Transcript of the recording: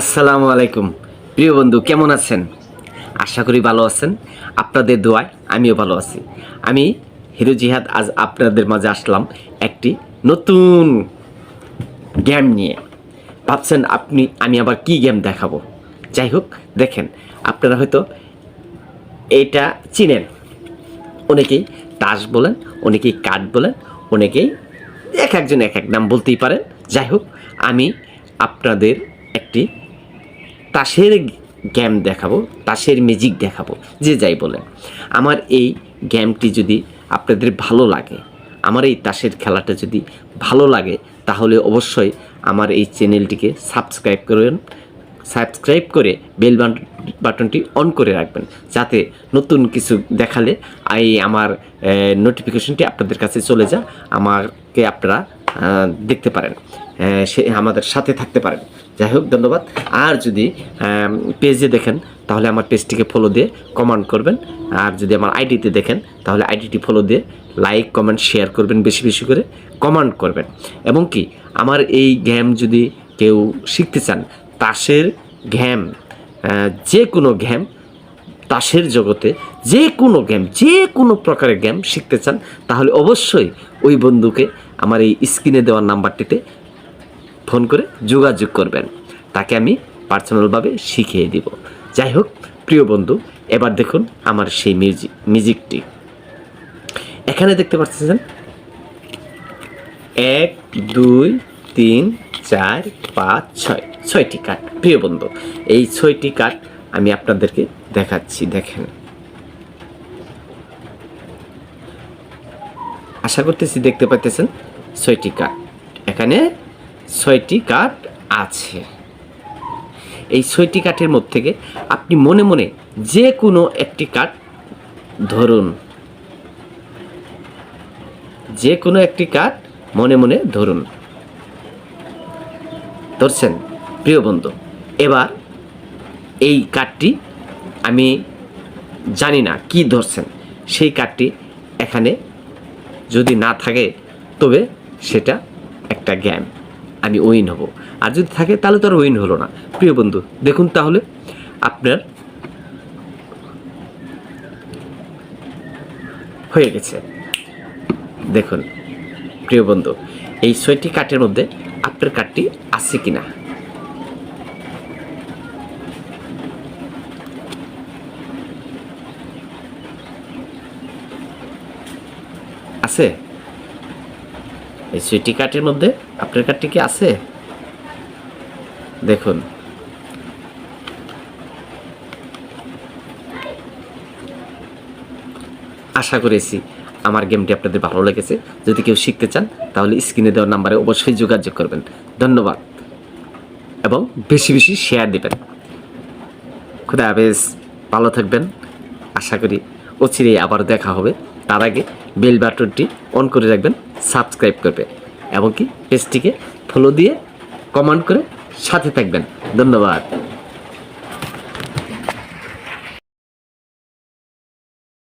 আসসালামু আলাইকুম প্রিয় বন্ধু, কেমন আছেন? আশা করি ভালো আছেন। আপনাদের দোয়ায় আমিও ভালো আছি। আমি হিরো জিহাদ আজ আপনাদের মাঝে আসলাম একটি নতুন গেম নিয়ে। ভাবছেন আমি আবার কি গেম দেখাবো? যাই হোক, দেখেন, আপনারা হয়তো এটা চিনেন। অনেকেই তাস বলেন, অনেকেই কার্ড বলেন, অনেকেই একজন এক এক নাম বলতেই পারেন। যাই হোক, আমি আপনাদের একটি তাসের গেম দেখাবো, তাসের ম্যাজিক দেখাবো, যে যাই বলেন। আমার এই গেমটি যদি আপনাদের ভালো লাগে, আমার এই তাসের খেলাটা যদি ভালো লাগে, তাহলে অবশ্যই আমার এই চ্যানেলটিকে সাবস্ক্রাইব করবেন। সাবস্ক্রাইব করে বেল বাটনটি অন করে রাখবেন, যাতে নতুন কিছু দেখালে আমার নোটিফিকেশনটি আপনাদের কাছে চলে যায়, আমাকে আপনারা দেখতে পারেন, সে আমাদের সাথে থাকতে পারেন। যাই হোক, ধন্যবাদ। আর যদি পেজে দেখেন তাহলে আমার পেজটিকে ফলো দিয়ে কমেন্ট করবেন, আর যদি আমার আইডিতে দেখেন তাহলে আইডিটি ফলো দিয়ে লাইক কমেন্ট শেয়ার করবেন, বেশি বেশি করে কমেন্ট করবেন। এবং কি, আমার এই গেম যদি কেউ শিখতে চান, তাসের গেম, যে কোনো গেম, তাসের জগতে যে কোনো গেম, যে কোনো প্রকারের গেম শিখতে চান, তাহলে অবশ্যই ওই বন্ধুকে আমার এই স্ক্রিনে দেওয়ার নাম্বারটিতে ফোন করে যোগাযোগ করবেন, তাকে আমি পার্সোনালভাবে শিখিয়ে দিব। যাই হোক প্রিয় বন্ধু, এবার দেখুন আমার সেই মিউজিকটি। এখানে দেখতে পাচ্ছেন 1 2 3 4 5 6 ছয়টি কার্ড। প্রিয় বন্ধু, এই 6টি কার্ড আমি আপনাদেরকে দেখাচ্ছি। দেখেন, আশা করতেছি দেখতে পাচ্ছেন 6টি কার্ড। এখানে 6টি কার্ড আছে। এই 6টি কার্ডের মধ্যে থেকে আপনি মনে মনে যে কোনো একটি কার্ড ধরুন, যে কোনো একটি কার্ড মনে মনে ধরুন। ধরছেন প্রিয় বন্ধু? এবার এই কার্ডটি, আমি জানি না কি ধরছেন, সেই কার্ডটি এখানে যদি না থাকে তবে সেটা একটা গেম, আমি উইন হব। আর যদি থাকে তাহলে তো আর উইন হলো না। প্রিয় বন্ধু, দেখুন তাহলে আপনার হয়ে গেছে। দেখুন প্রিয় বন্ধু, এই 6টি কার্ডের মধ্যে আপনার কার্ডটি আছে কিনা। আছে? এই 6টি কার্ডের মধ্যে আপনার কার্ডটি কি আছে? দেখুন, আশা করেছি আমার গেমটি আপনাদের ভালো লেগেছে। যদি কেউ শিখতে চান তাহলে স্ক্রিনে দেওয়ার নাম্বারে অবশ্যই যোগাযোগ করবেন। ধন্যবাদ, এবং বেশি বেশি শেয়ার দেবেন। খুদা হাফেজ, ভালো থাকবেন। আশা করি অচিরেই আবার দেখা হবে। তার আগে বেল বাটনটি অন করে রাখবেন, সাবস্ক্রাইব করবে, এবং কি পেজটিকে ফলো দিয়ে কমেন্ট করে সাথে থাকবেন। ধন্যবাদ।